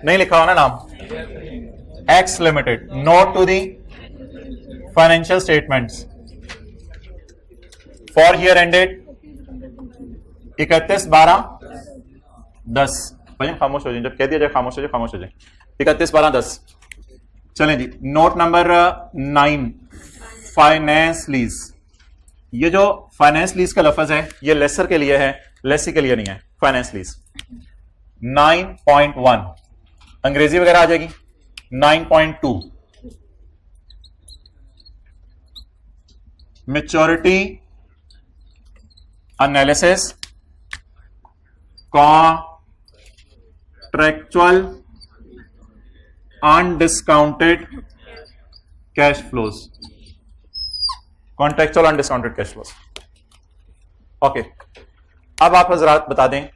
नहीं लिखा हुआ ना नाम, X limited, note to the financial statements for year ended 31/12/10। भाई खामोश हो जाए, जब कह दिया जाए खामोश हो जाए, खामोश हो जाए। 31/12/10। चलें जी, नोट नंबर 9, फाइनेंस लीज। ये जो फाइनेंस लीज का लफ्ज है ये लेसर के लिए है, लेसी के लिए नहीं है। फाइनेंस लीज 9.1 अंग्रेजी वगैरह आ जाएगी। 9.2 maturity analysis contractual undiscounted cash flows, contractual undiscounted cash flows. Okay, अब आप हजरात बता दें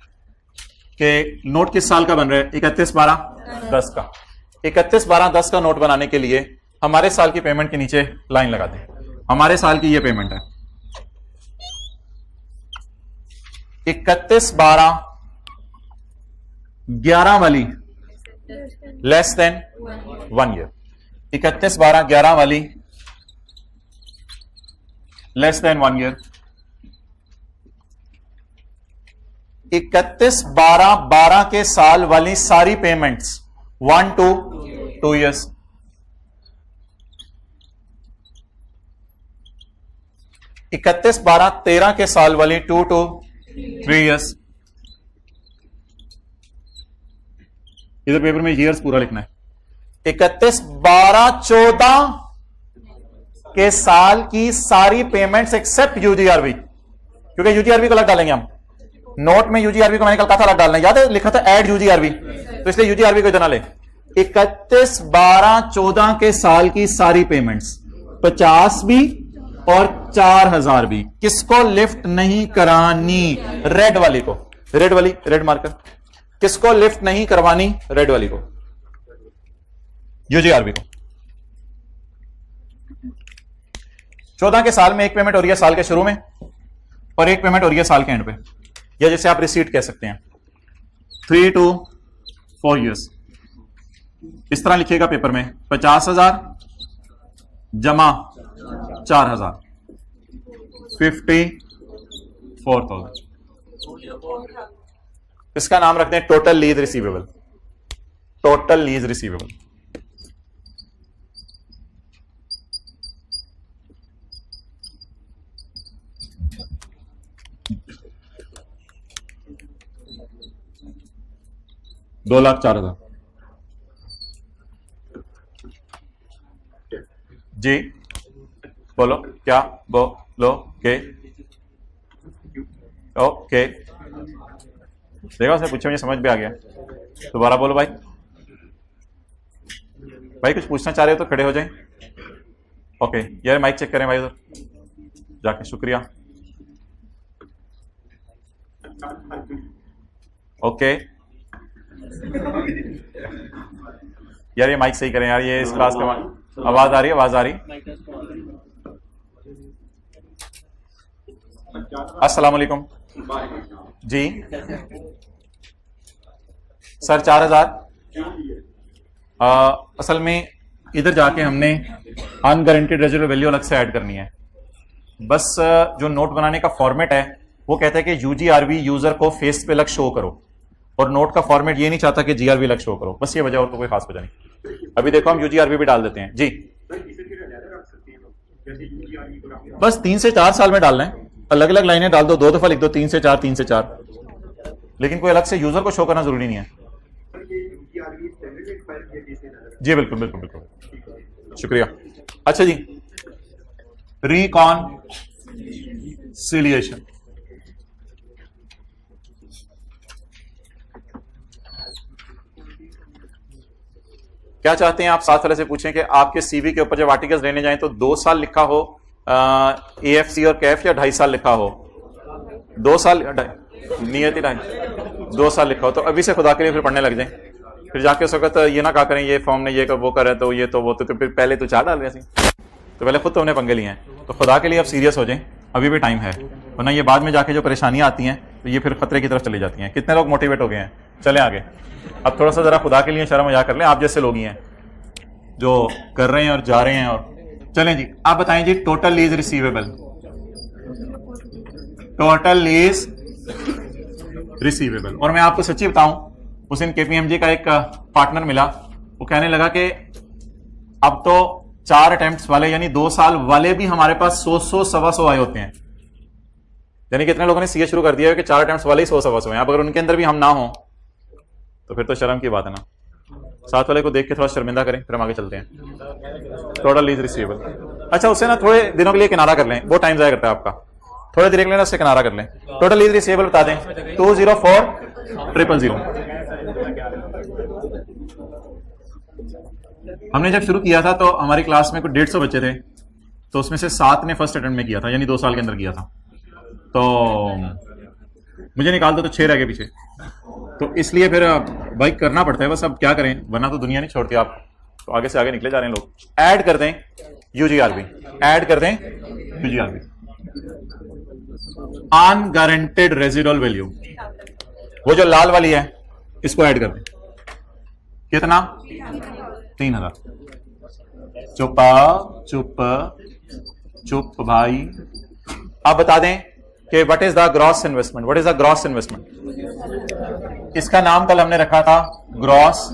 कि नोट किस साल का बन रहा है? 31/12/10 का। 31/12/10 का नोट बनाने के लिए हमारे साल की पेमेंट के नीचे लाइन लगा दें। हमारे साल की ये पेमेंट है 31/12/11 वाली लेस देन 1 ईयर। 31/12/11 वाली लेस देन 1 ईयर। 31/12/12 के साल वाली सारी पेमेंट्स 1 to 2 ईयर्स। 31/12/13 के साल वाली 2 to 3 ईयर्स। इधर पेपर में ईयर्स पूरा लिखना है। 31/12/14 के साल की सारी पेमेंट्स एक्सेप्ट यूजीआरबी, क्योंकि यूजीआरबी को अलग डालेंगे हम। नोट में यूजीआरबी को मैंने कल कहा था अलग डालना, याद है? लिखा था ऐड यूजीआरबी, तो इसलिए यूजीआरबी को इधर ना ले। 31/12/14 के साल की सारी पेमेंट्स 50 भी और 4000 भी किसको लिफ्ट नहीं करानी? रेड वाली को, रेड वाली, रेड मार्कर। किसको लिफ्ट नहीं करवानी? रेड वाली को, यूजीआरबी को। 14 के साल में एक पेमेंट हो रही है साल के शुरू में और एक पेमेंट हो रही है साल के एंड पे, या जैसे आप रिसीट कह सकते हैं 3 to 4 ईयर्स। इस तरह लिखिएगा पेपर में 50,000 जमा 4,000 54,000। इसका नाम रखते हैं total lease receivable. Total lease receivable. $2,04,000 जी। बोलो क्या बोलोगे? ओके, देखा उसने पूछा, मुझे समझ भी आ गया। दोबारा बोलो भाई। भाई कुछ पूछना चाह रहे हो तो खड़े हो जाएं। ओके, यार माइक चेक करें भाई उधर जाके। शुक्रिया। ओके यार ये माइक सही करें यार, ये इस क्लास का आवाज आ रही है? आवाज आ रही? अस्सलाम वालेकुम जी। सर 4,000 असल में इधर जाके हमने अनगारंटीड रेजिडुअल वैल्यू अलग से ऐड करनी है। बस जो नोट बनाने का फॉर्मेट है वो कहता है कि यूजीआरबी यूजर को फेस पे अलग शो करो, और नोट का फॉर्मेट ये नहीं चाहता कि जीआरबी अलग शो करो। बस ये वजह, और तो कोई खास वजह नहीं। अभी देखो हम यूजीआरबी भी डाल देते हैं जी। बस 3 से 4 साल में डालना है, अलग अलग लाइनें डाल दो, 2 दफा लिख दो 3 से 4, 3 से 4, लेकिन कोई अलग से यूजर को शो करना जरूरी नहीं है। जी बिल्कुल बिल्कुल बिल्कुल, शुक्रिया। अच्छा जी, रिकॉन्सिलिएशन। क्या चाहते हैं आप? साथ वाले से पूछें कि आपके सीवी के ऊपर जब आर्टिकल्स लेने जाएं तो 2 साल लिखा हो एएफसी और कैफ, या 2.5 साल लिखा हो? 2 साल नियत ही 2 साल लिखा हो तो अभी से खुदा के लिए फिर पढ़ने लग जाएं। फिर जाके उस वक्त ये ना कहा करें ये फॉर्म ने ये वो करे तो ये तो वो तो फिर पहले तो 4 डाल रहे थे, तो पहले खुद तो उन्हें पंगे लिए हैं। तो खुदा के लिए अब सीरियस हो जाएं, अभी भी टाइम है, वरना ये बाद में जाके जो परेशानियां आती हैं तो ये फिर खतरे की तरफ चली जाती हैं। कितने लोग मोटिवेट हो गए हैं? चलें आगे। अब थोड़ा सा जरा खुदा के लिए शर्म मजाक कर लें, आप जैसे लोग ही हैं जो कर रहे हैं और जा रहे हैं। और चलें जी, आप बताएं जी, total lease receivable, total lease receivable. और मैं आपको सच्ची बताऊं, उस दिन केपीएमजी का एक पार्टनर मिला, वो कहने लगा कि अब तो 4 अटेम्प्ट्स वाले यानी 2 साल वाले भी हमारे पास 100 सवा 100 आए होते हैं। यानी कितने लोगों ने सीए शुरू कर दिया है कि 4 अटेम्प्ट्स वाले ही 100 सवा 100 हैं। अब अगर उनके अंदर भी हम ना हो तो फिर तो शर्म की बात है ना। साथ वाले को देख के थोड़ा शर्मिंदा करें, फिर हम आगे चलते हैं। टोटल लीज रिसीवेबल, अच्छा उससे ना थोड़े दिनों के लिए किनारा कर लें, वो टाइम जाया करता है आपका, थोड़े देर के लिए ना उससे किनारा कर लें। टोटल लीज रिसीवेबल बता दें, 204000। हमने जब शुरू किया था तो हमारी क्लास में कुछ 150 बच्चे थे, तो उसमें से 7 ने फर्स्ट अटेम्प्ट में किया था, यानी 2 साल के अंदर किया था। तो मुझे निकाल दो तो 6 रह गए पीछे। तो इसलिए फिर भाई करना पड़ता है, बस अब क्या करें, वरना तो दुनिया नहीं छोड़ती आप। तो आगे से आगे निकले जा रहे हैं लोग। ऐड कर दें यूजीआरबी, ऐड कर दें यूजीआरबी, अनगारंटेड रेजिडुअल वैल्यू, वो जो लाल वाली है इसको ऐड कर दें। कितना? 3000। चुप चुप चुप भाई। अब बता दें कि what is the gross investment, what is the gross investment. इसका नाम कल हमने रखा था ग्रॉस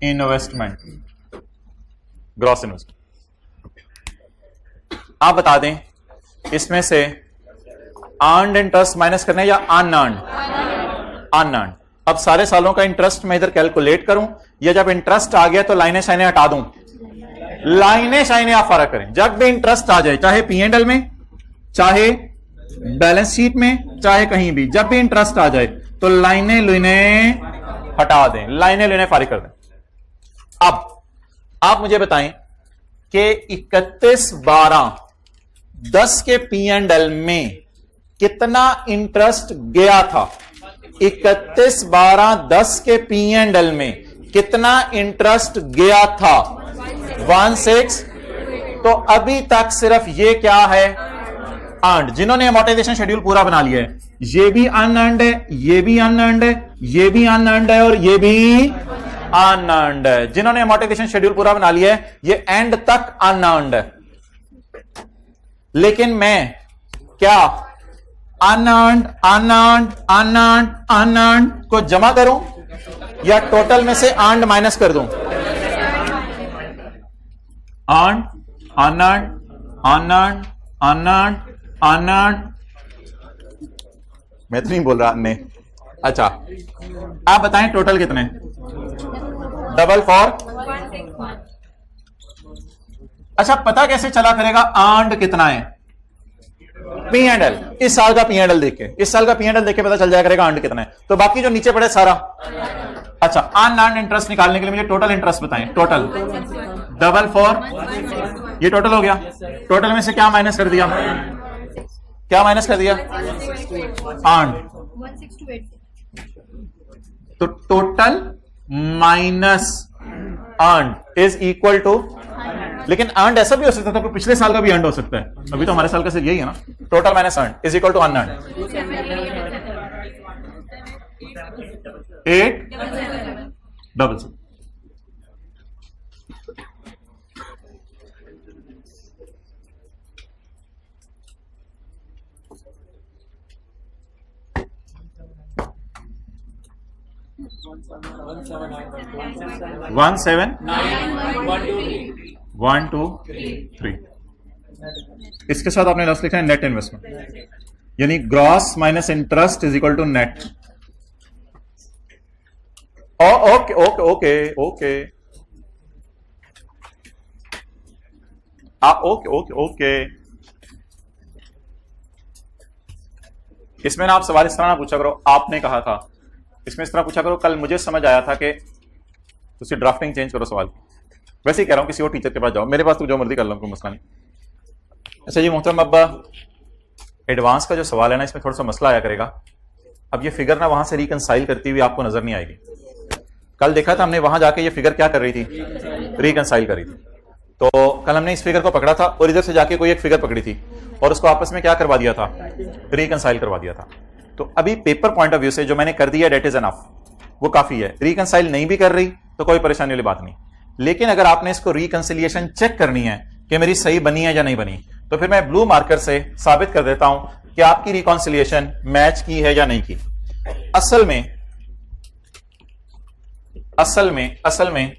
इन्वेस्टमेंट, ग्रॉस इन्वेस्टमेंट। आप बता दें इसमें से अर्न्ड इंटरेस्ट माइनस करना है या अनअर्न्ड? अनअर्न्ड। अब सारे सालों का इंटरेस्ट मैं इधर कैलकुलेट करूं या जब इंटरेस्ट आ गया तो लाइनें शाइनें हटा दूं? लाइनें शाइनें आप फर्क करें। जब भी इंटरेस्ट आ जाए, चाहे P&L में, चाहे बैलेंस शीट में, चाहे कहीं भी, जब भी इंटरेस्ट आ जाए तो लाइनें लुइनें हटा दें, लाइनें लुइनें फारिग कर दें। अब आप मुझे बताएं कि 31/12/10 के P&L में कितना इंटरेस्ट गया था? 31/12/10 के P&L में कितना इंटरेस्ट गया था? 16। तो अभी तक सिर्फ ये क्या है? अर्न्ड। जिन्होंने अमोर्टाइजेशन शेड्यूल पूरा बना लिया है, ये भी अनअर्न्ड है, ये भी अनअर्न्ड है, ये भी अनअर्न्ड है और ये भी अनअर्न्ड है। जिन्होंने अमोर्टाइजेशन शेड्यूल पूरा बना लिया है, ये एंड तक अनअर्न्ड है। लेकिन मैं क्या अनअर्न्ड अनअर्न्ड अनअर्न्ड अनअर्न्ड को जमा करूं या टोटल में से अर्न्ड माइनस कर दूं? Earned unearned unearned unearned unearned, मैं तो नहीं बोल रहा ने। अच्छा आप बताएं टोटल कितने? 444। अच्छा पता कैसे चला करेगा अर्न्ड कितना है? P&L, इस साल का P&L देख के, इस साल का P&L देख के पता चल जाया करेगा अर्न्ड कितना है। तो बाकी जो नीचे पड़े सारा। अच्छा अनअर्न्ड इंटरेस्ट निकालने के लिए मुझे टोटल इंटरेस्ट बताएं। टोटल 44, ये टोटल हो गया। टोटल में से क्या माइनस कर दिया? क्या माइनस कर दिया? अर्न्ड। तो total minus earned is equal to, लेकिन अर्न्ड ऐसा भी हो सकता था कि पिछले साल का भी अर्न्ड हो सकता है। अभी तो हमारे साल का सिर्फ यही है ना। Total minus earned is equal to unearned. 877। 1 2 3। इसके साथ आपने लास्ट लिखा है नेट इन्वेस्टमेंट, यानी gross minus interest is equal to net. Okay okay okay okay okay okay okay. इसमें ना आप सवाल इस तरह ना पूछा करो, आपने कहा था। इसमें इस तरह पूछा करो, कल मुझे समझ आया था कि तुसी ड्राफ्टिंग चेंज करो सवाल। वैसे ही कह रहा हूं किसी और टीचर के पास जाओ, मेरे पास तो जो मर्जी कर लो, कोई मसला नहीं। अच्छा जी मोहतरम, अब एडवांस का जो सवाल है ना, इसमें थोड़ा सा मसला आया करेगा। अब ये फिगर ना वहां से रिकंसाइल करती हुई आपको नजर नहीं आएगी। कल देखा था हमने, वहां जाके ये फिगर क्या कर रही थी? रिकंसाइल कर रही थी। तो कल हमने इस फिगर को पकड़ा था और इधर से जाके कोई एक फिगर पकड़ी थी और उसको आपस में क्या करवा दिया था? रिकंसाइल करवा दिया था। तो अभी पेपर पॉइंट ऑफ व्यू से जो मैंने कर दिया डेट इज एनफ, वो काफी है। रिकंसाइल नहीं भी कर रही तो कोई परेशानी वाली बात नहीं, लेकिन अगर आपने इसको रिकंसिलिएशन चेक करनी है कि मेरी सही बनी है या नहीं बनी, तो फिर मैं ब्लू मार्कर से साबित कर देता हूं कि आपकी रिकंसिलिएशन मैच की है या नहीं की। असल में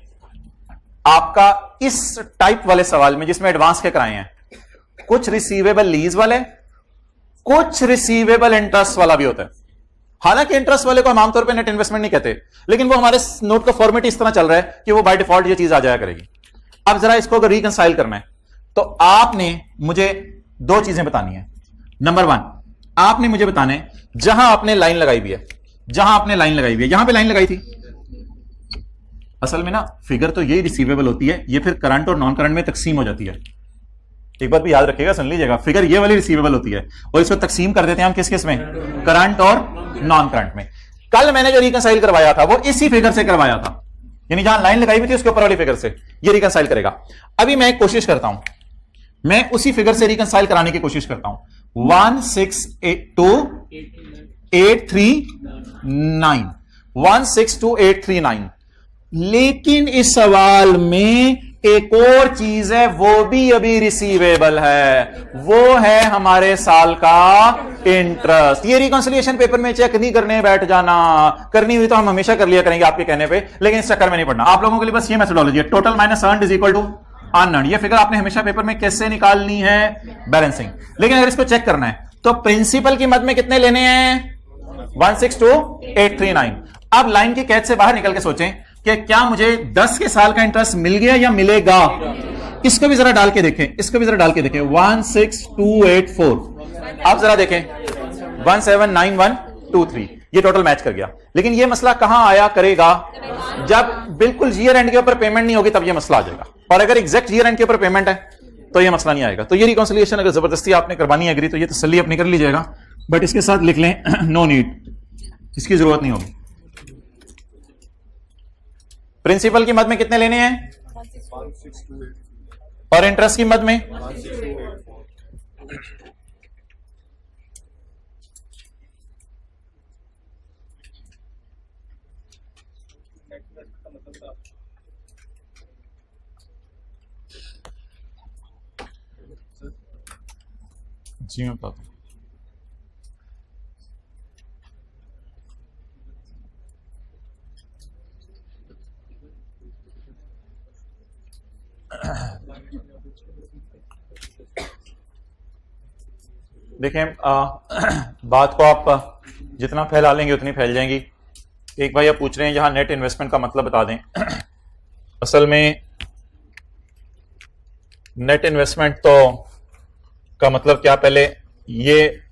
आपका इस टाइप वाले सवाल में जिसमें एडवांस के कराए हैं, कुछ रिसीवेबल लीज वाले, कुछ रिसीवेबल इंटरेस्ट वाला भी होता है। हालांकि इंटरेस्ट वाले को हम आमतौर पे नेट इन्वेस्टमेंट नहीं कहते, लेकिन वो हमारे नोट का फॉर्मेट इस तरह चल रहा है कि वो बाय डिफॉल्ट ये चीज आ जाया करेगी। अब जरा इसको अगर रिकंसाइल करना है तो आपने मुझे दो चीजें बतानी है। नंबर 1, आपने मुझे बताना है जहां आपने लाइन लगाई हुई है, यहां पे लाइन लगाई थी। असल में ना फिगर तो यही रिसीवेबल होती है, ये फिर करंट और नॉन करंट में तकसीम हो जाती है। एक बात भी याद रखिएगा, सुन लीजिएगा, फिगर ये वाली रिसीवेबल होती है और इसको तकसीम कर देते हैं हम किस किस में, करंट और नॉन करंट में। कल मैंने जो रिकंसाइल करवाया था वो इसी फिगर से करवाया था, यानी जहां लाइन लगाई हुई थी उसके ऊपर वाली फिगर से ये रिकंसाइल करेगा। अभी मैं एक कोशिश करता हूं, मैं उसी फिगर से रिकंसाइल कराने की कोशिश करता हूं। 1628339, लेकिन इस सवाल में एक और चीज है, वो भी अभी रिसीवेबल है, वो है हमारे साल का इंटरेस्ट। ये रिकंसिलिएशन पेपर में चेक नहीं करने बैठ जाना, करनी हुई तो हम हमेशा कर लिया करेंगे आपके कहने पे, लेकिन इस चक्कर में नहीं पड़ना। आप लोगों के लिए बस ये मेथोडोलॉजी है, total minus earned is equal to unearned. ये फिगर आपने हमेशा पेपर में कैसे निकालनी है, बैलेंसिंग। लेकिन अगर इसको चेक करना है तो प्रिंसिपल की मद में कितने लेने हैं, 162,839। अब लाइन की कैद से बाहर निकल के सोचें कि क्या मुझे 10 के साल का इंटरेस्ट मिल गया या मिलेगा। इसको भी जरा डाल के देखें, 16284। आप जरा देखें 179123, ये टोटल मैच कर गया। लेकिन ये मसला कहां आया करेगा, जब बिल्कुल ईयर एंड के ऊपर पेमेंट नहीं होगी तब ये मसला आ जाएगा, और अगर एग्जैक्ट ईयर एंड के ऊपर पेमेंट है तो ये मसला नहीं आएगा। तो ये रिकंसिलिएशन अगर जबरदस्ती आपने करवानी है एग्री, तो ये तसल्ली अपनी कर लीजिएगा, बट इसके साथ लिख लें नो नीड, इसकी जरूरत नहीं होगी। प्रिंसिपल की मद में कितने लेने हैं, और इंटरेस्ट की मद में जी मैं बताता हूं। देखें बात को आप जितना फैला लेंगे उतनी फैल जाएंगी। एक भाई आप पूछ रहे हैं यहां नेट इन्वेस्टमेंट का मतलब बता दें। असल में नेट इन्वेस्टमेंट तो का मतलब क्या, पहले ये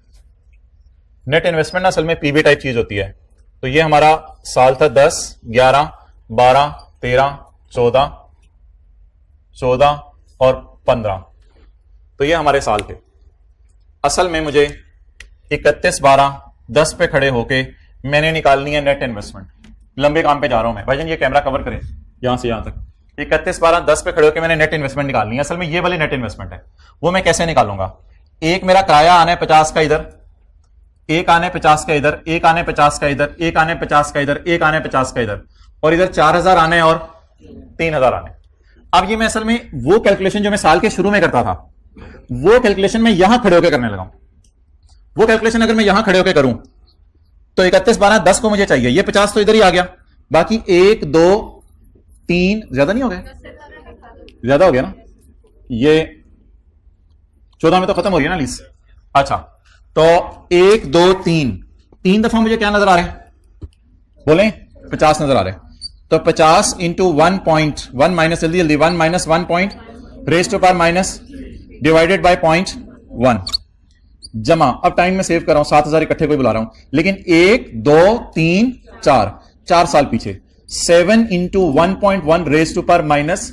नेट इन्वेस्टमेंट ना असल में पीबी टाइप चीज होती है। तो ये हमारा साल था 10, 11, 12, 13, 14 और 15, तो ये हमारे साल थे। असल में मुझे 31/12/10 पे खड़े होके मैंने निकालनी है नेट इन्वेस्टमेंट। लंबे काम पे जा रहा हूं मैं भाईजान, ये कैमरा कवर करें यहां से यहां तक। 31/12/10 पे खड़े होकर मैंने नेट इन्वेस्टमेंट निकालनी है। असल में ये वाली नेट इन्वेस्टमेंट है, वो मैं कैसे निकालूंगा। एक मेरा किराया आना है 50 का इधर, एक आने 50 का इधर, एक आने 50 का इधर, एक आने 50 का इधर, एक आने 50 का इधर, और इधर 4000 आने और 3000 आने। अब ये मैं असल में वो कैलकुलेशन जो मैं साल के शुरू में करता था, वो कैलकुलेशन मैं यहां खड़े होकर करने लगा। वो कैलकुलेशन अगर मैं यहां खड़े होकर करूं तो 31/12/10 को मुझे चाहिए, ये 50 तो इधर ही आ गया, बाकी 1 2 3 ज्यादा नहीं हो गया, ज्यादा हो गया ना, ये 14 में तो खत्म हो रही है ना लीज। अच्छा तो 1 2 3 दफा मुझे क्या नजर आ रहा है, बोलें 50 नजर आ रहा है। तो 50 इंटू 1.1 माइनस, जल्दी जल्दी 1 minus 1 point raise to power minus divided by 0.1 जमा। अब टाइम में सेव कर रहा हूं, 7000 इकट्ठे कोई बुला रहा हूं, लेकिन 1 2 3 4 साल पीछे 7 into 1.1 raise to power minus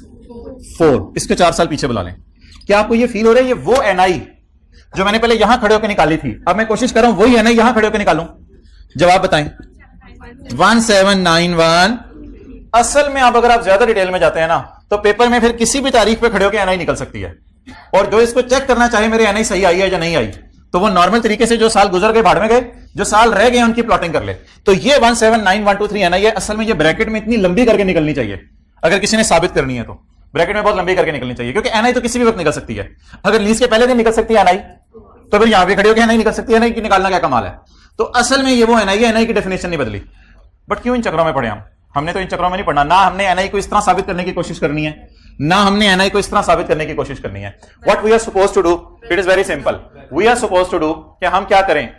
4, इसके 4 साल पीछे बुला लें। क्या आपको ये फील हो रहा है ये वो एनआई जो मैंने पहले यहां खड़े होकर निकाली थी, अब मैं कोशिश कर रहा हूं वही एनआई यहां खड़े होकर निकालूं। जवाब बताएं 1791। असल में अब अगर आप ज्यादा डिटेल में जाते हैं ना तो पेपर में फिर किसी भी तारीख पे खड़े होकर एनआई निकल सकती है, और जो इसको चेक करना चाहे मेरे एनआई सही आई है या नहीं आई, तो वो नॉर्मल तरीके से जो साल गुजर गए भाड़ में गए, जो साल रह गए उनकी प्लॉटिंग कर ले। तो ये 179123 एनआई है, असल में ये ब्रैकेट में इतनी लंबी करके निकलनी चाहिए अगर किसी ने साबित करनी है, तो ब्रैकेट में बहुत लंबी करके निकलनी चाहिए, क्योंकि एनआई तो किसी भी वक्त निकल सकती है। अगर लीज के पहले दिन निकल सकती है एनआई, तो फिर यहां पे खड़ी होकर एनआई निकल सकती है, एनआई की निकालना क्या कमाल है। तो असल में ये वो एनआई है, एनआई की डेफिनेशन नहीं बदली। बट क्यों इन चक्रों में पड़े हम? हमने तो इन चक्रों में नहीं पढ़ना, ना हमने एनआई को इस तरह साबित करने की कोशिश करनी है, ना हमने एनआई को इस तरह साबित करने की कोशिश करनी है। What we are suppose to do, it is very simple. We are suppose to do कि हम क्या करें,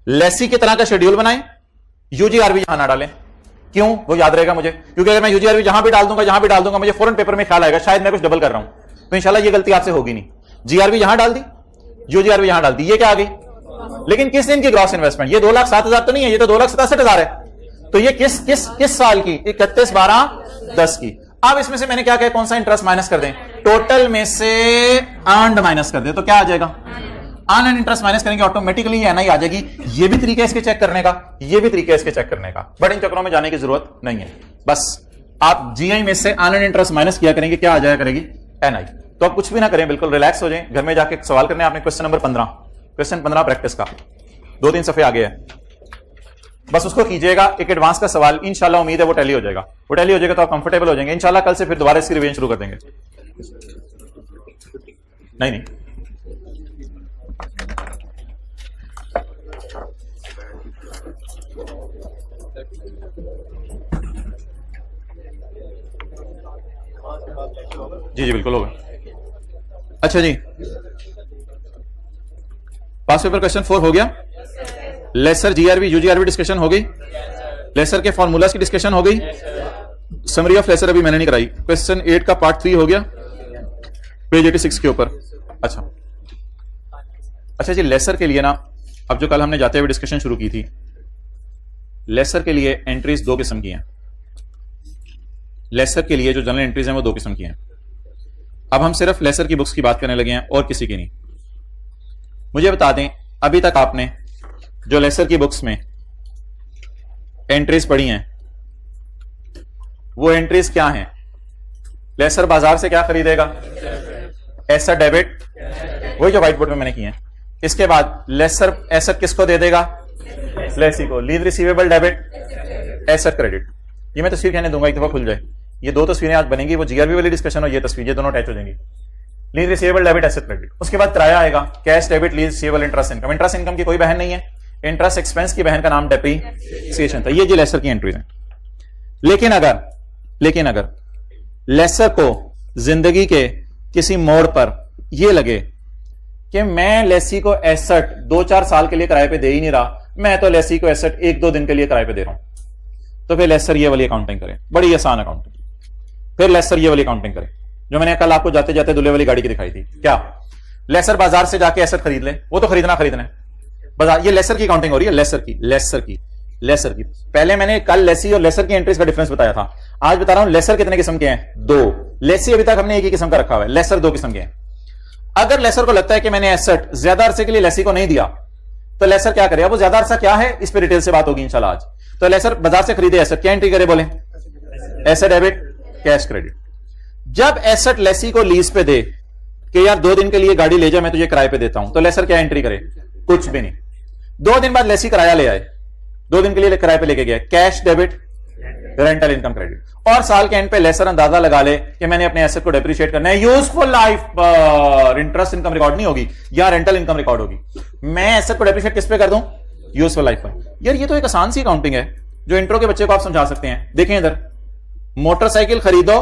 लेसी की तरह का शेड्यूल बनाएं, यूजीआरबी यहां ना डालें। क्यों? वो याद रहेगा मुझे, क्योंकि अगर मैं यूजीआरबी जहां भी डाल दूंगा मुझे फौरन पेपर में ख्याल आएगा शायद मैं कुछ डबल कर रहा हूं, तो इंशाल्लाह ये गलती आपसे होगी नहीं। जीआरबी यहां डाल दी, यूजीआरबी यहां डाल दी, ये क्या आ गई? लेकिन किस दिन की ग्रॉस इन्वेस्टमेंट? ये 2,07,000 तो नहीं है, ये तो 2,67,000 है। तो ये किस साल की? 31/12/10 की। अब इसमें से मैंने क्या कहा, कौन सा इंटरेस्ट माइनस कर दें? टोटल में से अर्न्ड माइनस कर दें, तो क्या आ जाएगा? अर्न एंड इंटरेस्ट माइनस करेंगे, ऑटोमेटिकली ये एनआई आ जाएगी। ये भी तरीका है इसके चेक करने का, ये भी तरीका है इसके चेक करने का, बट इन चक्रों में जाने की जरूरत नहीं है। बस आप जीआई में से अर्न एंड इंटरेस्ट माइनस किया करेंगे, क्या आ जाया करेगी? एनआई। तो आप कुछ भी ना करें, बिल्कुल रिलैक्स हो जाएं, घर में जाके सवाल करने आपने क्वेश्चन नंबर 15, क्वेश्चन 15 प्रैक्टिस का 2-3 सफे आगे है, बस उसको कीजिएगा। एक एडवांस का सवाल, इंशाल्लाह उम्मीद है वो टैली हो जाएगा। वो टैली हो जाएगा तो आप कंफर्टेबल हो जाएंगे इंशाल्लाह। कल से फिर दोबारा इसकी रिवीजन शुरू कर देंगे। नहीं जी बिल्कुल होगा। अच्छा जी, पास पेपर क्वेश्चन 4 हो गया। लेसर जीआरबी यूजीआरबी डिस्कशन हो गई, लेसर के फॉर्मूलाज की डिस्कशन हो गई, समरी ऑफ लेसर अभी मैंने नहीं कराई। क्वेश्चन 8 का पार्ट 3 हो गया पेज 86 के ऊपर। अच्छा जी, लेसर के लिए ना, अब जो कल हमने जाते हुए डिस्कशन शुरू की थी, लेसर के लिए एंट्रीज 2 किस्म की हैं। लेसर के लिए जो जनरल एंट्रीज हैं वो 2 किस्म की हैं। अब हम सिर्फ लेसर की बुक्स की बात करने लगे हैं और किसी की नहीं। मुझे बता दें, अभी तक आपने जो लेसर की बुक्स में एंट्रीज पढ़ी हैं वो एंट्रीज क्या हैं? लेसर बाजार से क्या खरीदेगा? एसेट डेबिट, वही जो व्हाइट बोर्ड में मैंने की है। इसके बाद लेसर एसेट किसको दे देगा? लेसी को। Lease receivable debit, asset credit. ये मैं तस्वीर कहने दूंगा, एक दफा खुल जाए। ये 2 तस्वीरें आज बनेंगी, वो जीआरबी वाली डिस्कशन और ये तस्वीर, ये दोनों अटैच हो जाएंगी। Lease receivable debit, asset credit. उसके बाद किराया आएगा, cash debit, lease receivable, interest income. Interest income की कोई बहन नहीं है, इंटरेस्ट एक्सपेंस की बहन का नाम डेप्रीसिएशन था। ये जी लेसर की एंट्रीज हैं। लेकिन अगर लेसर को जिंदगी के किसी मोड़ पर यह लगे कि मैं लेसी को एसेट 2-4 साल के लिए किराए पे दे ही नहीं रहा, मैं तो लेसी को एसेट 1-2 दिन के लिए किराए पे दे रहा हूं, तो फिर लेसर ये वाली अकाउंटिंग करें, बड़ी आसान अकाउंटिंग। फिर लेसर ये वाली अकाउंटिंग करें जो मैंने कल आपको जाते जाते दूल्हे वाली गाड़ी की दिखाई थी। क्या? लेसर बाजार से जाके एसेट खरीद ले, वो तो खरीदना है बाजार। ये लेसर की अकाउंटिंग हो रही है, लेसर की। पहले मैंने कल लेसी और लेसर की एंट्रीज का डिफरेंस बताया था, आज बता रहा हूं लेसर कितने किस्म के हैं? 2। लेसी अभी तक हमने एक ही किस्म का रखा हुआ है, लेसर 2 किस्म के हैं। अगर लेसर को लगता है कि मैंने एसेट ज्यादा अरसे के लिए लेसी को नहीं दिया, तो लेसर क्या करेगा? वो ज्यादा अरसा क्या है, इस पर डिटेल से बात होगी इंशाल्लाह आज। तो लेसर बाजार से खरीदे एसेट, क्या एंट्री करे? बोले एसेट डेबिट, कैश क्रेडिट। जब एसेट लेसी को लीज पे दे कि यार 2 दिन के लिए गाड़ी ले जा, मैं तुझे किराए पे देता हूं, तो लेसर क्या एंट्री करे? कुछ भी नहीं। 2 दिन बाद लेसी किराया ले आए, 2 दिन के लिए किराए पे लेके गया, cash debit, rental income credit. और साल के एंड पे लेसर अंदाजा लगा ले कि मैंने अपने एसेट को डेप्रिशिएट करना है, यूजफुल लाइफ पर। इंटरेस्ट इनकम रिकॉर्ड नहीं होगी या रेंटल इनकम रिकॉर्ड होगी। मैं एसेट को डेप्रिशिएट किस पे कर दूं? यूजफुल लाइफ पर। यार ये तो एक आसान सी अकाउंटिंग है जो इंट्रो के बच्चे को आप समझा सकते हैं। देखें इधर, मोटरसाइकिल खरीदो,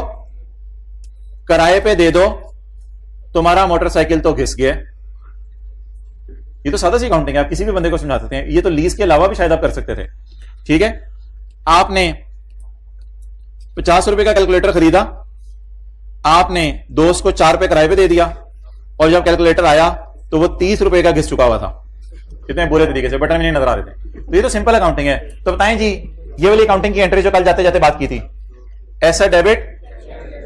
किराए पे दे दो, तुम्हारा मोटरसाइकिल तो घिस गया। ये तो सादा सी अकाउंटिंग है, आप किसी भी बंदे को समझा सकते हैं। ये तो लीज के अलावा भी शायद आप कर सकते थे। ठीक है, आपने 50 रुपए का कैलकुलेटर खरीदा, आपने दोस्त को 4 पे किराए पे दे दिया, और जब कैलकुलेटर आया तो वो 30 रुपए का घिस चुका हुआ था। कितने बुरे तरीके से, बटन भी नहीं नजर आ रहे थे। तो ये तो सिंपल अकाउंटिंग है। तो बताएं जी, ये वाली अकाउंटिंग की एंट्री जो कल जाते जाते बात की थी, asset debit,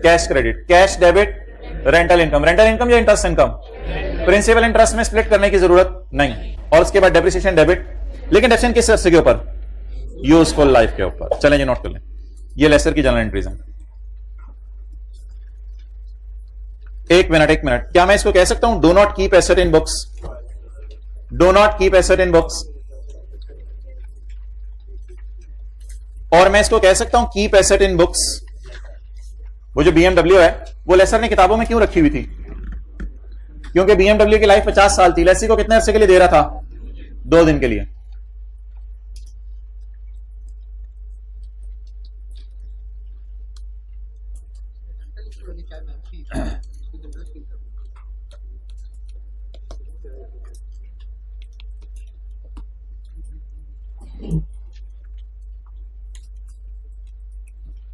cash credit, cash debit, rental income या इंटरेस्ट इनकम, प्रिंसिपल इंटरेस्ट में स्प्लिट करने की जरूरत नहीं। और उसके बाद डेप्रिसिएशन डेबिट, लेकिन डेप्रिसिएशन किस अरसे के ऊपर? यूजफुल लाइफ के ऊपर। चलें जी, नोट कर लें, ये लेसर की जनरल एंट्रीज हैं। एक मिनट, क्या मैं इसको कह सकता हूं do not keep asset in books? Do not keep asset in books. और मैं इसको कह सकता हूं कीप एसेट इन बुक्स। वो जो BMW है वो लेसर ने किताबों में क्यों रखी हुई थी? क्योंकि BMW की लाइफ 50 साल थी। लेसी को कितने अरसे के लिए दे रहा था? 2 दिन के लिए।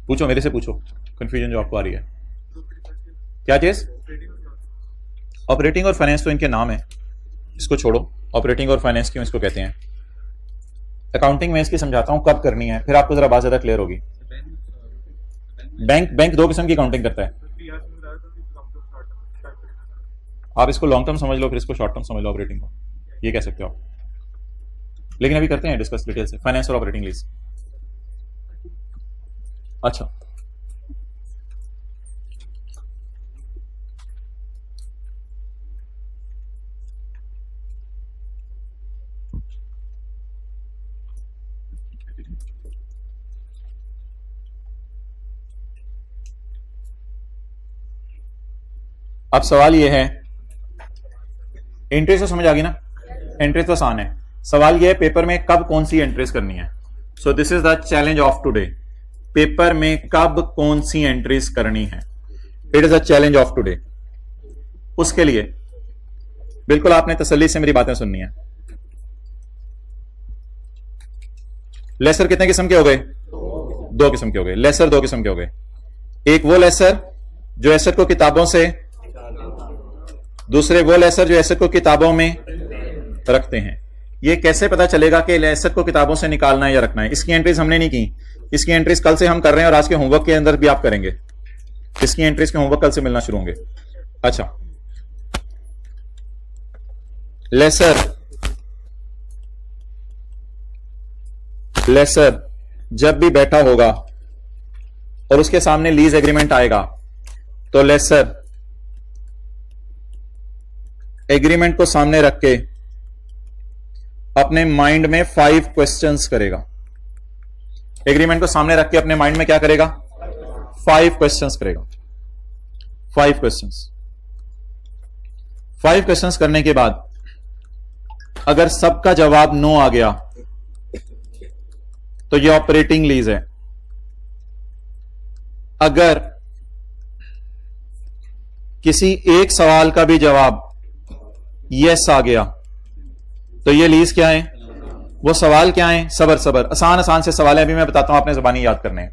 पूछो, मेरे से पूछो, कंफ्यूजन जो आपको आ रही है। क्या चीज? ऑपरेटिंग और फाइनेंस तो इनके नाम है, इसको छोड़ो। ऑपरेटिंग और फाइनेंस क्यों इसको कहते हैं? अकाउंटिंग में इसकी समझाता हूं कब करनी है, फिर आपको जरा बात ज्यादा क्लियर होगी। बैंक 2 किस्म की अकाउंटिंग करता है। आप इसको लॉन्ग टर्म समझ लो, फिर इसको शॉर्ट टर्म समझ लो ऑपरेटिंग को, ये कह सकते हो आप। लेकिन अभी करते हैं डिस्कस डिटेल से फाइनेंस और ऑपरेटिंग लीज। अच्छा, अब सवाल ये है, एंट्रीज तो समझ आ गई ना? एंट्रीज तो आसान है। सवाल ये है पेपर में कब कौन सी एंट्रीज करनी है। So this is the challenge of today. Paper में कब कौन सी एंट्रीज करनी है, it is a challenge of today. उसके लिए बिल्कुल आपने तसल्ली से मेरी बातें सुननी है। लेसर कितने किस्म के हो गए? 2 किस्म के हो गए। लेसर 2 किस्म के हो गए। एक वो लेसर जो एसेट को किताबों से, दूसरे वो लेसर जो एसेट को किताबों में रखते हैं। ये कैसे पता चलेगा कि एसेट को किताबों से निकालना है या रखना है? इसकी एंट्रीज हमने नहीं की, इसकी एंट्रीज कल से हम कर रहे हैं और आज के होमवर्क के अंदर भी आप करेंगे। इसकी एंट्रीज के होमवर्क कल से मिलना शुरू होंगे। अच्छा, लेसर जब भी बैठा होगा और उसके सामने लीज एग्रीमेंट आएगा तो लेसर एग्रीमेंट को सामने रख के अपने माइंड में 5 क्वेश्चंस करेगा। एग्रीमेंट को सामने रख के अपने माइंड में क्या करेगा? 5 क्वेश्चंस करेगा। 5 क्वेश्चंस करने के बाद अगर सबका जवाब नो आ गया तो ये ऑपरेटिंग लीज है। अगर किसी एक सवाल का भी जवाब यस आ गया तो ये लीज क्या है? वो सवाल क्या है? सबर आसान से सवाल है, अभी मैं बताता हूं, आपने ज़बानी याद करने हैं।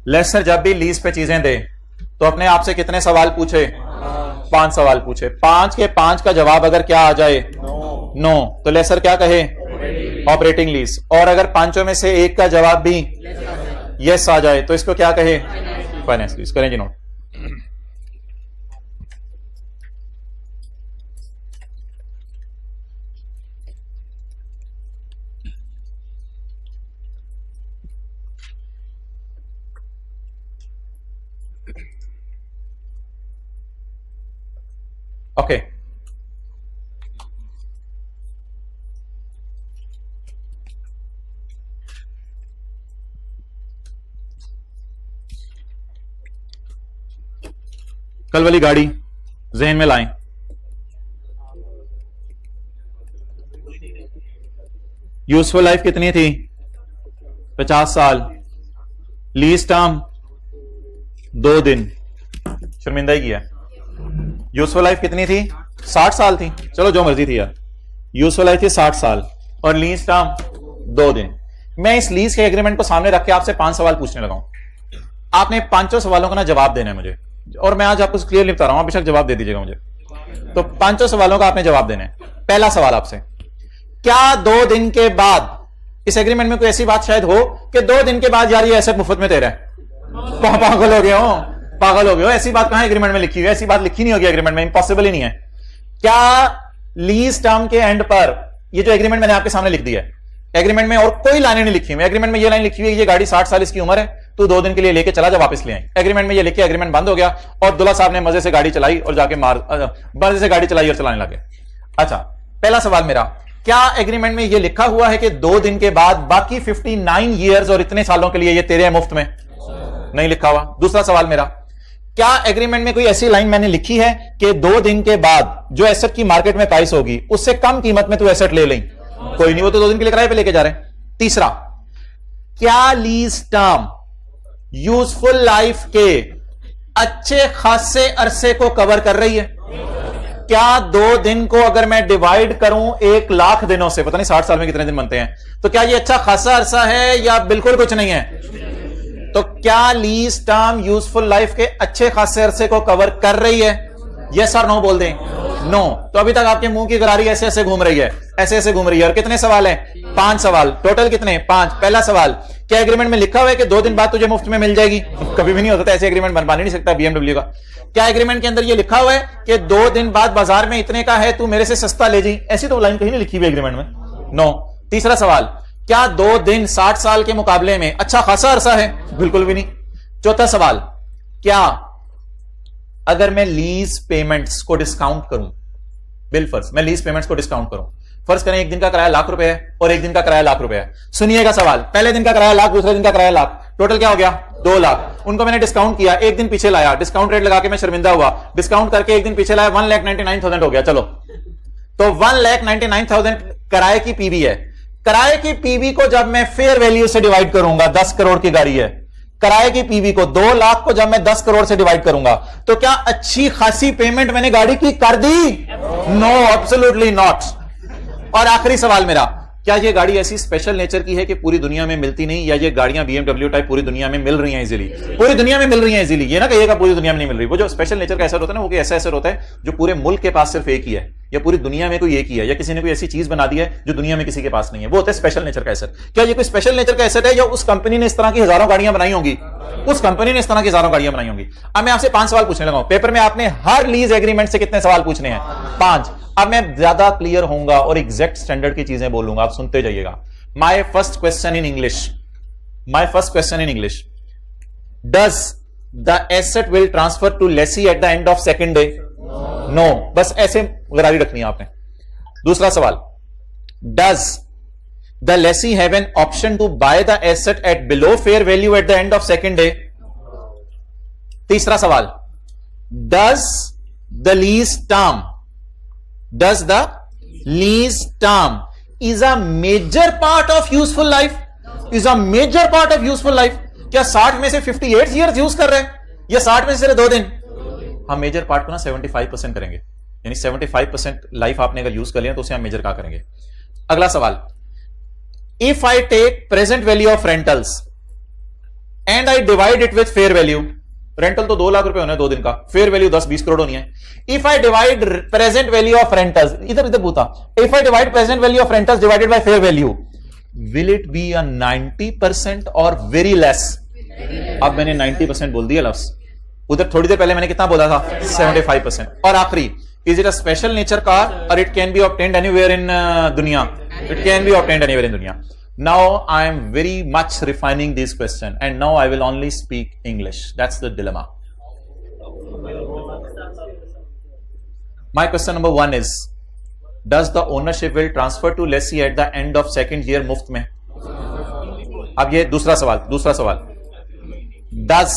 लेसर जब भी लीज पे चीजें दे तो अपने आप से कितने सवाल पूछे? 5 सवाल पूछे। 5 के 5 का जवाब अगर क्या आ जाए? नो, तो लेसर क्या कहे? Operating lease. और अगर 5 में से एक का जवाब भी यस आ जाए तो इसको क्या कहे? Finance lease. करें जी नोट। ओके, कल वाली गाड़ी जहन में लाएं। यूजफुल लाइफ कितनी थी? 50 साल। लीज टर्म 2 दिन। शर्मिंदा ही किया। यूजफुल लाइफ कितनी थी? 60 साल थी। चलो जो मर्जी थी यार, यूजफुल लाइफ थी 60 साल और लीज टर्म 2 दिन। मैं इस लीज के एग्रीमेंट को सामने रख के आपसे 5 सवाल पूछने लगा हूं। आपने 5 सवालों का ना जवाब देना है मुझे, और मैं आज आपको क्लियरली बता रहा हूं, बेशक जवाब दे दीजिएगा मुझे। तो 5 सवालों का आपने जवाब देना है। पहला सवाल आपसे, क्या 2 दिन के बाद इस एग्रीमेंट में कोई ऐसी बात शायद हो कि 2 दिन के बाद यार ये एसेट मुफ्त में दे रहा है? पागल हो गए हो, पागल हो गए हो। ऐसी बात कहां एग्रीमेंट में लिखी हुई है? ऐसी बात लिखी नहीं होगी एग्रीमेंट में, इंपॉसिबल ही नहीं है। क्या लीज टर्म के एंड पर ये जो एग्रीमेंट मैंने आपके सामने लिख दिया है, एग्रीमेंट में और कोई लाइनें नहीं लिखी हुई? एग्रीमेंट में ये लाइन लिखी हुई है, ये गाड़ी 60 साल इसकी उम्र है, तू 2 दिन के लिए लेके चला जा, वापस ले आई। एग्रीमेंट में ये लिखे, एग्रीमेंट बंद हो गया और दुल्हा साहब ने मजे से गाड़ी चलाई और जाके मजे से गाड़ी चलाई और चलाने लगे। अच्छा, पहला सवाल मेरा, क्या एग्रीमेंट में यह लिखा हुआ है कि 2 दिन के बाद बाकी 59 ईयर्स और इतने सालों के लिए ये तेरे हैं मुफ्त में? नहीं लिखा हुआ। दूसरा सवाल मेरा, क्या एग्रीमेंट में कोई ऐसी लाइन मैंने लिखी है कि 2 दिन के बाद जो एसेट की मार्केट में प्राइस होगी उससे कम कीमत में तू एसेट ले लें? कोई नहीं, वो तो 2 दिन के लिए किराए पे लेके जा रहे हैं। तीसरा, क्या लीज टर्म यूजफुल लाइफ के अच्छे खासे अरसे को कवर कर रही है? क्या 2 दिन को अगर मैं डिवाइड करूं 1 लाख दिनों से, पता नहीं 60 साल में कितने दिन बनते हैं, तो क्या ये अच्छा खासा अरसा है या बिल्कुल कुछ नहीं है? तो क्या लीज टर्म यूजफुल लाइफ के अच्छे खासे अरसे को कवर कर रही है? यस और नो बोल दें। नो। तो अभी तक आपके मुंह की गरारी ऐसे ऐसे घूम रही है, ऐसे ऐसे घूम रही है। और कितने सवाल हैं? 5 सवाल टोटल। कितने? 5। पहला सवाल, क्या एग्रीमेंट में लिखा हुआ है कि 2 दिन बाद तुझे मुफ्त में मिल जाएगी? कभी भी नहीं होता, ऐसे एग्रीमेंट बन नहीं सकता BMW का। क्या एग्रीमेंट के अंदर ये लिखा हुआ है कि 2 दिन बाद बाजार में इतने का है, तू मेरे से सस्ता ले जी? ऐसी तो लाइन कहीं नहीं लिखी हुई एग्रीमेंट में। नो। तीसरा सवाल, क्या 2 दिन 60 साल के मुकाबले में अच्छा खासा अरसा है? बिल्कुल भी नहीं। चौथा सवाल, क्या अगर मैं लीज पेमेंट्स को डिस्काउंट करूं, बिल फर्ज मैं लीज पेमेंट्स को डिस्काउंट करूं, फर्ज करें 1 दिन का किराया ₹1,00,000 है और 1 दिन का किराया ₹1,00,000 है। सुनिएगा सवाल, पहले दिन का किराया ₹1,00,000, दूसरे दिन का किराया ₹1,00,000, टोटल क्या हो गया? ₹2,00,000। उनको मैंने डिस्काउंट किया, 1 दिन पीछे लाया, डिस्काउंट रेट लगा के मैं शर्मिंदा हुआ, डिस्काउंट करके 1 दिन पीछे लाया, 1,99,000 हो गया। चलो, तो 1,99,000 किराए की पीवी है। किराए की पीवी को जब मैं फेयर वैल्यू से डिवाइड करूंगा, 10 करोड़ की गाड़ी है, किराए की पीवी को 2 लाख को जब मैं 10 करोड़ से डिवाइड करूंगा, तो क्या अच्छी खासी पेमेंट मैंने गाड़ी की कर दी? No, absolutely not. और आखिरी सवाल मेरा, क्या ये गाड़ी ऐसी स्पेशल नेचर की है कि पूरी दुनिया में मिलती नहीं, या ये गाड़ियां BMW टाइप पूरी दुनिया में मिल रही हैं इजीली? पूरी दुनिया में मिल रही हैं इजीली। ये ना कहिएगा पूरी दुनिया में नहीं मिल रही। वो जो स्पेशल नेचर का एसेट होता है ना, वो ऐसा एसेट होता है जो पूरे मुल्क के पास सिर्फ एक ही है, या पूरी दुनिया में कोई एक ही है, या किसी ने कोई ऐसी चीज बना दी है जो दुनिया में किसी के पास नहीं है। वो होता है स्पेशल नेचर का एसेट। क्या ये कोई स्पेशल नेचर का एसेट है, या उस कंपनी ने इस तरह की हजारों गाड़ियां बनाई होंगी? उस कंपनी ने इस तरह की हजारों गाड़ियां बनाई होंगी। अब मैं आपसे 5 सवाल पूछने लगा हूं। पेपर में आपने हर लीज एग्रीमेंट से कितने सवाल पूछने हैं? 5। अब मैं ज्यादा क्लियर होऊंगा और एग्जैक्ट स्टैंडर्ड की चीजें बोलूंगा, आप सुनते जाइएगा। My first question in English. Does the asset will transfer to lessee at the end of second day? No. बस ऐसे गरारी रखनी है आपने। दूसरा सवाल, Does the lessee have an option to buy the asset at below fair value at the end of second day? तीसरा सवाल, Does the lease term is a major part of useful life? क्या 60 में से 58 years use कर रहे हैं, या 60 में से सिर्फ 2 दिन? हम मेजर पार्ट को ना 75% करेंगे, यानी 75% लाइफ आपने अगर यूज कर लिया तो उसे हम मेजर क्या करेंगे। अगला सवाल, if I take present value of rentals and I divide it with fair value, rental तो 2 लाख रुपए होना है 2 दिन का, फेयर वैल्यू 10-20 करोड़ होनी है। If I divide present value of rentals, इधर पूछा, if I divide present value of rentals divided by fair value, will it be a 90% और वेरी लेस? अब मैंने 90% बोल दिया लफ्ज, उधर थोड़ी देर पहले मैंने कितना बोला था? 75%। और आखिरी, is it a special nature car और it can be obtained anywhere in दुनिया? It can be obtained anywhere in दुनिया। Now I am very much refining this question, and now I will only speak English. That's the dilemma. My question number 1 is, does the ownership will transfer to lessee at the end of second year मुफ्त में? अब ये दूसरा सवाल, does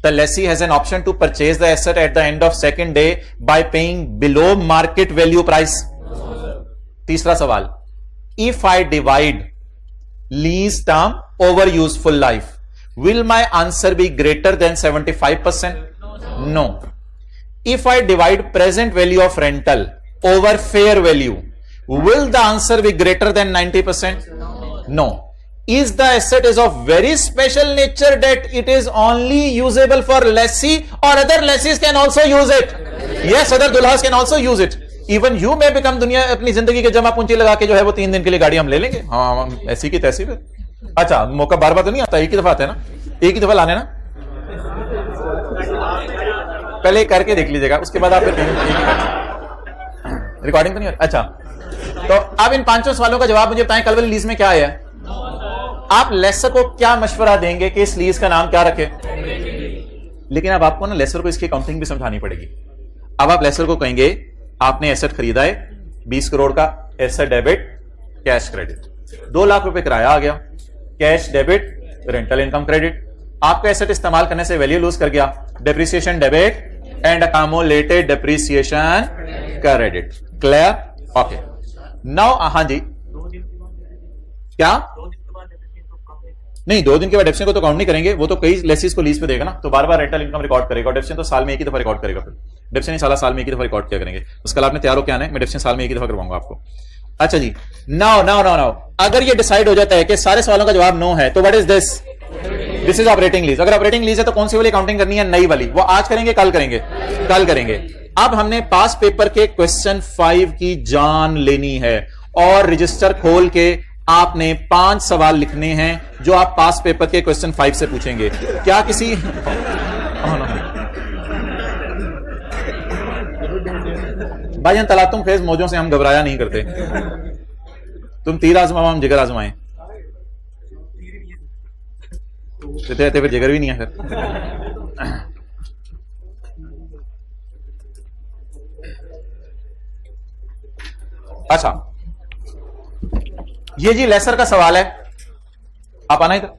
the lessee has an option to purchase the asset at the end of second day by paying below market value price? तीसरा सवाल, if I divide lease term over useful life, will my answer be greater than 75%? No. If I divide present value of rental over fair value, will the answer be greater than 90%? No. Is the asset is of very special nature that it is only usable for lessee, or other lessees can also use it? Yes, other dulhas can also use it. Even you में become, दुनिया अपनी जिंदगी के जमा पूंजी लगा के जो है वो 3 दिन के लिए गाड़ी हम ले लेंगे। हाँ, ऐसी की तैसी पे। अच्छा, मौका बार बार तो नहीं आता, एक ही दफा आता है ना, एक ही दफा लाने ना, पहले करके देख लीजिएगा, उसके बाद आप रिकॉर्डिंग तो नहीं होती। अच्छा, तो अब इन 5 सवालों का जवाब मुझे बताएं, कल वाली लीज में क्या आया? आप लेसर को क्या मशवरा देंगे कि इस लीज का नाम क्या रखे? लेकिन अब आपको ना लेसर को इसकी काउंटिंग भी समझानी पड़ेगी। अब आप लेसर को कहेंगे, आपने एसेट खरीदा है 20 करोड़ का, asset debit cash credit. 2 lakh रुपए किराया आ गया, cash debit, rental income credit. आपका एसेट इस्तेमाल करने से वैल्यू लूज कर गया, depreciation debit and accumulated depreciation credit. Clear? Okay. Now हाँ जी, क्या नहीं, 2 दिन के बाद डेप्शन को तो काउंट नहीं करेंगे, वो तो कई लेसिस को लीज पे देगा ना, तो बार बार रेंटल इनकम रिकॉर्ड करेगा। डेप्शन तो साल में एक ही दफा रिकॉर्ड करेगा, फिर डेप्शन ही साल में एक ही दफा रिकॉर्ड किया करेंगे। उसके बाद आपने तैयार हो क्या है, मैं डेप्शन साल में एक ही दफा करवाऊंगा आपको। अच्छा जी, नाउ अगर ये डिसाइड हो जाता है कि सारे सवालों का जवाब नो है, तो what is this? This is operating lease. अगर ऑपरेटिंग लीज है तो कौन सी वाली अकाउंटिंग करनी है? नई वाली। वो आज करेंगे, कल करेंगे? कल करेंगे। अब हमने पास पेपर के क्वेश्चन 5 की जान लेनी है और रजिस्टर खोल के आपने 5 सवाल लिखने हैं जो आप पास पेपर के क्वेश्चन 5 से पूछेंगे। क्या किसी भाईजान तलातुम फेज मौजों से हम घबराया नहीं करते। तुम तीर आजमाओ, हम जिगर आजमाएं। फिर जिगर भी नहीं है फिर। अच्छा, ये जी लेसर का सवाल है। आप आना इधर,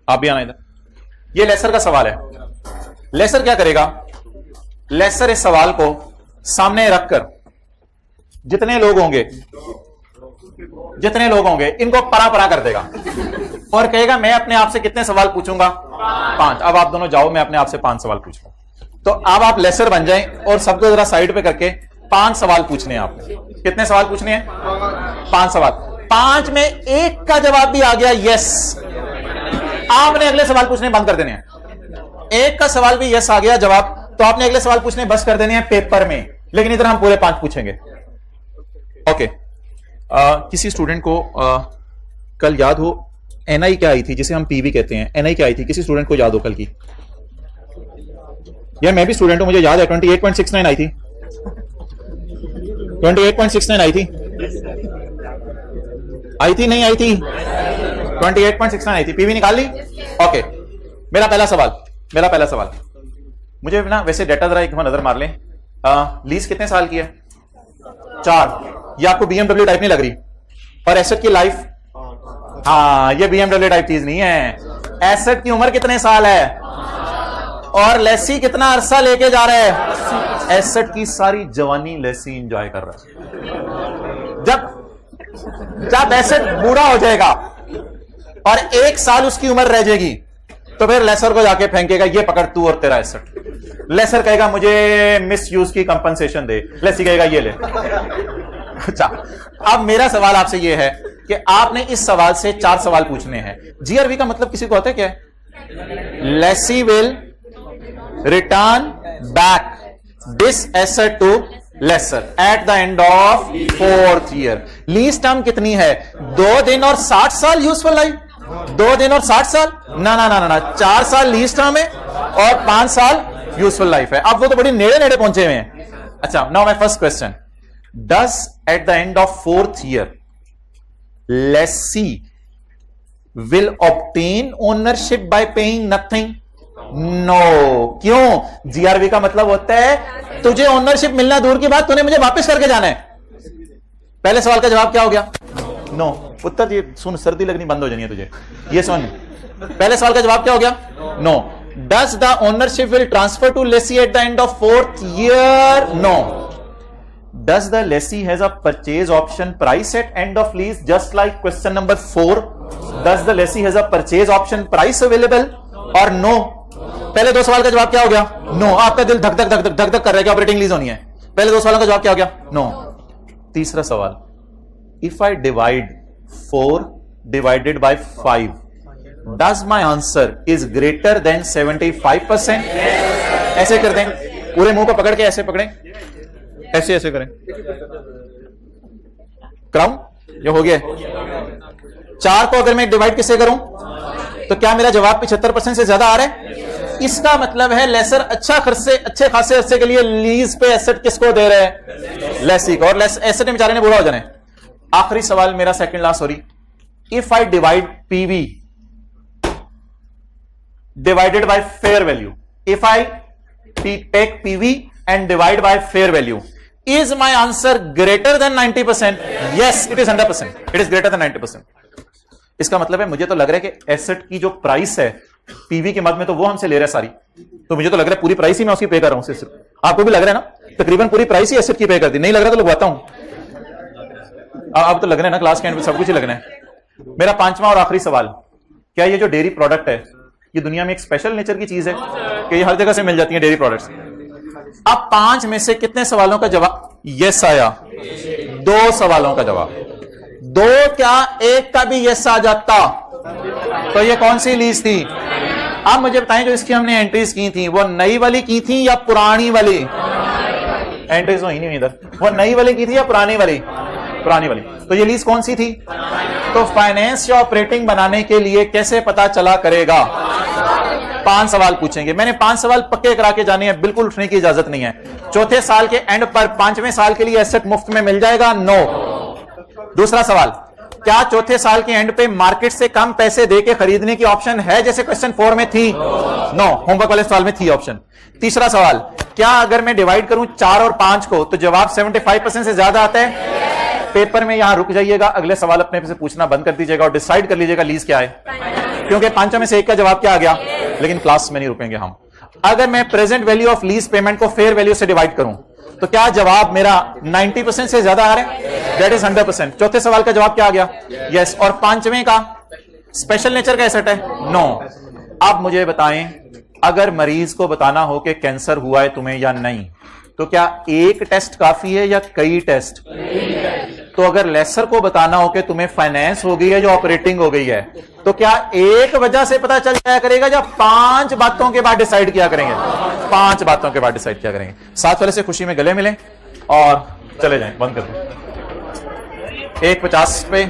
आप भी आना इधर। ये लेसर का सवाल है। लेसर क्या करेगा? लेसर इस सवाल को सामने रखकर जितने लोग होंगे इनको परा परा कर देगा और कहेगा मैं अपने आप से कितने सवाल पूछूंगा? 5। अब आप दोनों जाओ, मैं अपने आप से 5 सवाल पूछूंगा। तो अब आप लेसर बन जाएं और सबको जरा साइड पे करके 5 सवाल पूछने हैं आपने। कितने सवाल पूछने हैं? 5 सवाल। 5 में एक का जवाब भी आ गया यस, आपने अगले सवाल पूछने बंद कर देने हैं। एक का सवाल भी यस आ गया जवाब, तो आपने अगले सवाल पूछने बस कर देने हैं पेपर में, लेकिन इधर हम पूरे 5 पूछेंगे। ओके। किसी स्टूडेंट को कल याद हो एनआई क्या आई थी, जिसे हम पीवी कहते हैं, एनआई क्या आई थी? किसी स्टूडेंट को याद हो कल की? यार मैं भी स्टूडेंट हूं, मुझे याद है 28.69 आई थी। 28.69 आई थी नहीं आई थी? 28.69 आई थी। पीवी निकाल ली? ओके। मेरा पहला सवाल मुझे ना वैसे डेटा जरा एक नजर मार लें। लीज कितने साल की है? 4। ये आपको बीएमडब्ल्यू टाइप नहीं लग रही? और एसेट की लाइफ? हाँ, ये बीएमडब्ल्यू टाइप चीज नहीं है। एसेट की उम्र कितने साल है और लेसी कितना अरसा लेके जा रहा है? एसेट की सारी जवानी लेसी एंजॉय कर रहा है। जब एसेट बूढ़ा हो जाएगा और 1 साल उसकी उम्र रह जाएगी, तो फिर लेसर को जाके फेंकेगा, ये पकड़ तू और तेरा एसेट। लेसर कहेगा मुझे मिस यूज की कंपनसेशन दे, लेसी कहेगा ये ले। अच्छा, अब मेरा सवाल आपसे ये है कि आपने इस सवाल से 4 सवाल पूछने हैं। जीआरवी का मतलब किसी को आता है क्या? Lessee will return back this asset to lessor at the end of 4th year. Lease term कितनी है? 2 दिन और 60 साल यूजफुल लाइफ। 2 दिन और 60 साल? ना, 4 साल लीज टर्म है और 5 साल यूजफुल लाइफ है। अब वो तो बड़ी नेड़े पहुंचे हुए हैं। अच्छा, now my first question, does eight the end of 4th year lessee will obtain ownership by paying nothing? No. क्यों? जीआरवी का मतलब होता है तुझे ओनरशिप मिलना दूर की बात, तूने मुझे वापस करके जाना है। पहले सवाल का जवाब क्या हो गया? नो। उत्तर ये सुन, सर्दी लगनी बंद हो जानी है तुझे, ये सुन। पहले सवाल का जवाब क्या हो गया? No. Does the ownership will transfer to lessee at the end of 4th year? No. Does the lessee has a purchase option price at end of lease, just like question number 4? Does the lessee has a purchase option price available or no? पहले 2 सवाल का जवाब क्या हो गया? No. आपका दिल धक धक कर रहा है कि ऑपरेटिंग लीज होनी है। पहले 2 सवालों का जवाब क्या हो गया? नो। तीसरा सवाल, if I divide 4 divided by 5, does my answer is greater than 75%? ऐसे कर दें, पूरे मुंह को पकड़ के ऐसे पकड़ें, ऐसे करें, क्रम ये हो गया। 4 को अगर मैं डिवाइड किससे करूं तो क्या मेरा जवाब 75% से ज्यादा आ रहा है? इसका मतलब है लेसर अच्छे खासे अरसे के लिए लीज पे एसेट किसको दे रहे हैं? लेसी को। और एसेट बेचारे ने बुरा हो जाना है। आखिरी सवाल मेरा, second last, sorry. If I divide PV divided by fair value, if I take PV and divide by fair value, Is my answer greater than 90%? Yes, it is 100%. It is greater than 90%. इसका मतलब है मुझे तो लग रहा है कि asset की जो प्राइस है पीवी के मद में तो वो हमसे ले रहा है सारी, तो मुझे तो लग रहा है पूरी प्राइस ही मैं उसकी पे कर रहा हूं सिर्फ। आपको भी लग रहा है ना तकरीबन पूरी प्राइस ही एसेट की पे कर दी? नहीं लग रहा तो लगवाता हूं। अब तो लग रहा है ना क्लास के एंड में सब कुछ ही लगना है। मेरा पांचवा और आखिरी सवाल, क्या ये जो डेयरी प्रोडक्ट है ये दुनिया में एक स्पेशल नेचर की चीज है कि ये हर जगह से मिल जाती है डेयरी प्रोडक्ट्स? अब 5 में से कितने सवालों का जवाब यस आया? 2 सवालों का जवाब। 2 क्या 1 का भी यस आ जाता तो ये कौन सी लीज थी? आप मुझे बताएं जो इसकी हमने एंट्रीज की थी वो नई वाली की थी या पुरानी वाली? एंट्रीज तो ही नहीं इधर। वो नई वाली की थी या पुरानी वाली? पुरानी वाली। तो ये लीज कौन सी थी? तो फाइनेंस या ऑपरेटिंग बनाने के लिए कैसे पता चला करेगा? 5 सवाल पूछेंगे। मैंने 5 सवाल पक्के करा के जाने हैं, बिल्कुल उठने की इजाजत नहीं है। चौथे साल के एंड पर 5वें साल के लिए एसेट मुफ्त में मिल जाएगा? नो। दूसरा सवाल, क्या चौथे साल के एंड पे मार्केट से कम पैसे देके खरीदने की ऑप्शन है जैसे क्वेश्चन 4 में थी? नो। होमवर्क वाले सवाल में थी ऑप्शन। तीसरा सवाल, क्या अगर मैं डिवाइड करूं 4 और 5 को तो जवाब 75% से ज्यादा आता है? पेपर में यहां रुक जाइएगा, अगले सवाल अपने से पूछना बंद कर दीजिएगा और डिसाइड कर लीजिएगा लीज क्या है, क्योंकि 5 में से 1 का जवाब क्या आ गया। लेकिन क्लास में नहीं रुकेंगे हम। अगर मैं present value of lease payment को फेयर वैल्यू से डिवाइड करूं तो क्या जवाब मेरा 90% से ज्यादा आ रहा है? That is 100%। चौथे सवाल का जवाब क्या आ गया? यस। और 5वें का स्पेशल नेचर का एसेट है? नो। अब मुझे बताएं, अगर मरीज को बताना हो कि कैंसर हुआ है तुम्हें या नहीं, तो क्या 1 टेस्ट काफी है या कई टेस्ट? तो अगर लेसर को बताना हो कि तुम्हें फाइनेंस हो गई है या ऑपरेटिंग हो गई है, तो क्या 1 वजह से पता चल जाया करेगा या 5 बातों के बाद डिसाइड किया करेंगे? 5 बातों के बाद डिसाइड किया करेंगे। साथ वाले से खुशी में गले मिलें और चले जाएं, बंद कर दें। 1:50 पे